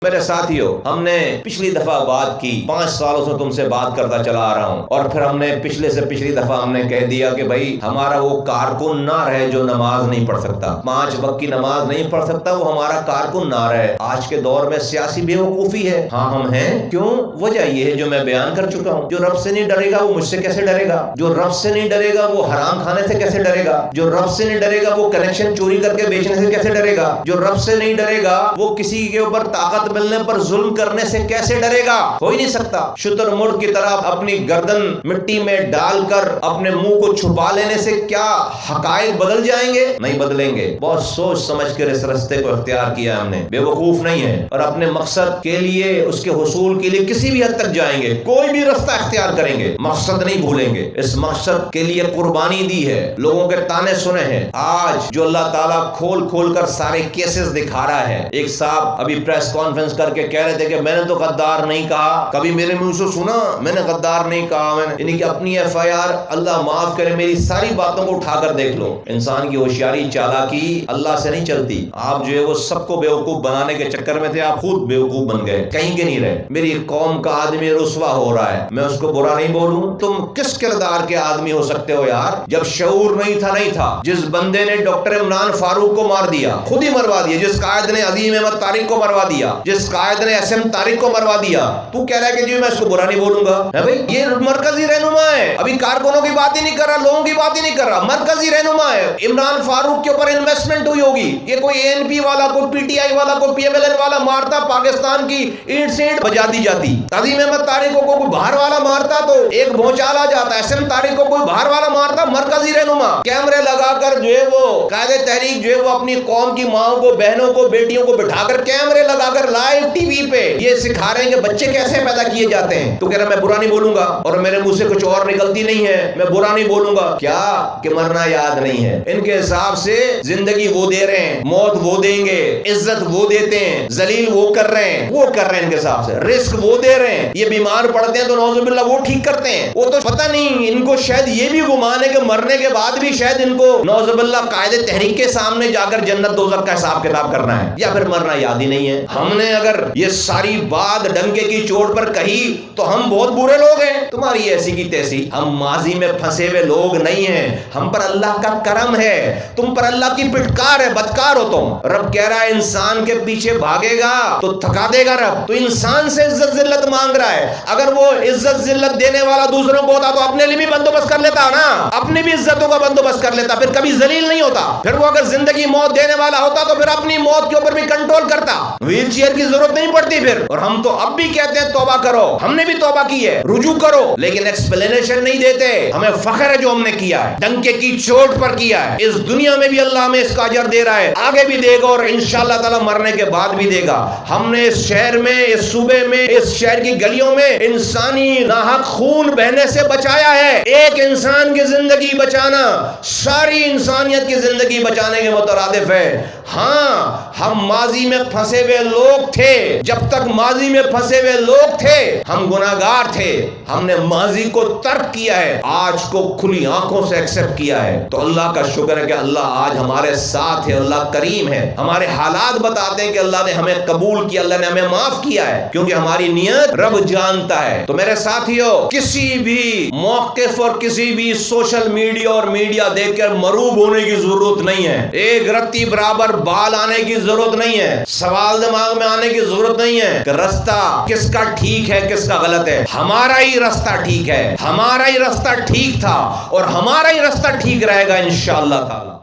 میرے ساتھیوں، ہم نے پچھلی دفعہ بات کی، 5 سالوں سے تم سے بات کرتا چلا آ رہا ہوں، اور پھر ہم نے پچھلے سے پچھلی دفعہ ہم نے کہہ دیا کہ بھائی ہمارا وہ کارکن نہ رہے جو نماز نہیں پڑھ سکتا، 5 وقت کی نماز نہیں پڑھ سکتا، وہ ہمارا کارکن نہ رہے۔ آج کے دور میں سیاسی بے وقوفی ہے، ہاں ہم ہیں۔ کیوں؟ وجہ یہ ہے جو میں بیان کر چکا ہوں، جو رب سے نہیں ڈرے گا وہ مجھ سے کیسے ڈرے گا؟ جو رب سے نہیں ڈرے گا وہ حرام کھانے سے کیسے ڈرے گا؟ جو رب سے نہیں ڈرے گا وہ کنیکشن چوری کر کے بیچنے سے کیسے ڈرے گا؟ جو رب سے نہیں ڈرے گا وہ کسی کے اوپر طاقت ملنے پر ظلم کرنے سے کیسے ڈرے گا؟ ہو ہی نہیں سکتا۔ شتر مرغ کی طرح اپنی گردن مٹی میں ڈال کر اپنے منہ کو چھپا لینے سے کیا حقائق بدل جائیں گے؟ نہیں بدلیں گے۔ بہت سوچ سمجھ کر اس رستے کو اختیار کیا ہم نے، بے وقوف نہیں ہے، اور اپنے مقصد کے لیے، اس کے حصول کے لیے کسی بھی حد تک جائیں گے، کوئی بھی رستہ اختیار کریں گے، مقصد نہیں بھولیں گے۔ اس مقصد کے لیے قربانی دی ہے، لوگوں کے تانے سنے ہیں۔ آج جو اللہ تعالیٰ کھول کھول کر سارے کیسز دکھا رہا ہے، ایک صاحب ابھی پریس کانفرنس کر کے کہہ رہے تھے کہ میں نے تو غدار نہیں کہا، کبھی میرے منہ سے سنا میں نے غدار نہیں کہا، میں نے، یعنی کہ اپنی ایف آئی آر، اللہ معاف کرے، میری ساری باتوں کو اٹھا کر دیکھ لو۔ انسان کی ہوشیاری چالاکی اللہ سے نہیں چلتی۔ آپ جو ہے وہ سب کو بیوقوف بنانے کے چکر میں تھے، آپ خود بیوقوف بن گئے، کہیں کے نہیں رہے۔ میری قوم کا آدمی رسوا ہو رہا ہے، میں اس کو برا نہیں بولوں۔ تم کس کردار کے آدمی ہو سکتے ہو یار؟ جب شعور نہیں تھا، جس بندے نے ڈاکٹر عمران فاروق کو مار دیا، خود ہی مروا دیا، جس قائد نے عظیم احمد طارق کو مروا دیا، جس قائد نے ایس ایم طارق کو مروا دیا، تو کہہ رہا ہے کہ جی میں اس کو برا نہیں بولوں گا؟ ہے بھائی، یہ مرکزی رہنما ہے، ابھی کارکنوں کی بات ہی نہیں کر رہا، لوگوں کی بات ہی نہیں کر رہا، مرکزی رہنما ہے۔ عمران فاروق کے اوپر انویسٹمنٹ ہوئی ہوگی، یہ کوئی اے این پی والا، کوئی پی ٹی آئی والا، کوئی پی ایم ایل این والا مارتا، پاکستان کی اینٹ سے اینٹ بجا دی جاتی۔ عظیم احمد طارق کو کوئی باہر والا مارتا تو ایک بھونچال آ جاتا، ایس ایم طارق کو کوئی باہر والا مارتا، مرکزی رہنما کیمرے لگا کر جو ہے وہ قائد تحریک جو ہے وہ اپنی قوم کی ماؤں کو، بہنوں کو، بیٹیوں کو بٹھا کر کیمرے لگا کر لائیو ٹی وی پہ یہ سکھا رہے ہیں کہ بچے کیسے پیدا کیے جاتے ہیں۔ تو کہہ رہا میں برا نہیں بولوں گا، اور میرے منہ سے کچھ اور نکلتی نہیں ہے، میں برا نہیں بولوں گا۔ کیا کہ مرنا یاد نہیں ہے؟ ان کے حساب سے زندگی وہ دے رہے ہیں، موت وہ دیں گے، عزت وہ دیتے ہیں، ذلیل وہ کر رہے ہیں، وہ کر رہے ہیں، ان کے حساب سے رزق وہ دے رہے ہیں، یہ بیمار پڑتے ہیں تو نعوذ باللہ وہ ٹھیک کرتے ہیں۔ وہ تو پتہ نہیں، ان کو شاید یہ بھی گمان ہے کہ مرنے کے بعد بھی شاید ان کو نعوذ باللہ قائد تحریک کے سامنے جا کر جنت دوزخ کا حساب کتاب کرنا ہے، یا پھر مرنا یاد ہی نہیں ہے۔ ہم نے اگر یہ ساری بات ڈنکے کی چوٹ پر کہی تو ہم بہت برے لوگ ہیں، تمہاری ایسی کی تیسی۔ ہم ماضی میں پھنسے ہوئے لوگ نہیں ہیں، ہم پر اللہ کا کرم ہے، تم پر اللہ کی پٹکار ہے، بدکار ہو تم۔ رب کہہ رہا ہے انسان کے پیچھے بھاگے گا تو تھکا دے گا رب، تو انسان سے عزت ذلت مانگ رہا ہے۔ اگر وہ عزت ذلت دینے والا دوسروں کو ہوتا تو اپنے لیے بھی بندوبست کر لیتا نا، اپنی بھی عزتوں کا بندوبست کر لیتا، پھر کبھی ذلیل نہیں ہوتا۔ پھر وہ اگر زندگی موت دینے والا ہوتا تو پھر اپنی موت کے اوپر بھی کنٹرول کرتا، ویل چیئر کی ضرورت نہیں پڑتی پھر۔ اور ہم تو اب بھی کہتے ہیں توبہ کرو، ہم نے بھی توبہ کی ہے، رجوع کرو، لیکن ایکسپلینیشن نہیں دیتے۔ ہمیں فخر ہے جو ہم نے کیا ہے، ڈنکے کی چوٹ پر کیا ہے، اس دنیا میں بھی اللہ ہمیں اس کا اجر دے رہا ہے، آگے بھی دے گا، اور انشاءاللہ تعالی مرنے کے بعد بھی دے گا۔ ہم نے اس شہر میں، اس صوبے میں، اس شہر کی گلیوں میں انسانی ناحق خون بہنے سے بچایا ہے۔ ایک انسان کی زندگی بچانا ساری انسانیت کی زندگی بچانے کے مترادف ہے۔ ہاں، ہم ماضی میں پھنسے ہوئے لوگ تھے، جب تک ماضی میں پھنسے ہوئے لوگ تھے ہم گناہگار تھے، ہم نے ماضی کو ترک کیا ہے، آج کو کھلی آنکھوں سے ایکسپٹ کیا ہے۔ تو اللہ کا شکر ہے کہ اللہ آج ہمارے ساتھ ہے، اللہ کریم ہے، ہمارے حالات بتاتے ہیں کہ اللہ نے ہمیں قبول کیا، اللہ نے ہمیں معاف کیا ہے، کیونکہ ہماری نیت رب جانتا ہے۔ تو میرے ساتھیوں، کسی بھی موقف اور کسی بھی سوشل میڈیا اور میڈیا دیکھ کر مروب ہونے کی ضرورت نہیں ہے، ایک رتی برابر بال آنے کی ضرورت نہیں ہے، سوال دماغ میں آنے کی ضرورت نہیں ہے کہ رستہ کس کا ٹھیک ہے کس کا غلط ہے۔ ہمارا ہی رستہ ٹھیک ہے، ہمارا ہی رستہ ٹھیک تھا، اور ہمارا ہی رستہ ٹھیک رہے گا انشاءاللہ تعالی۔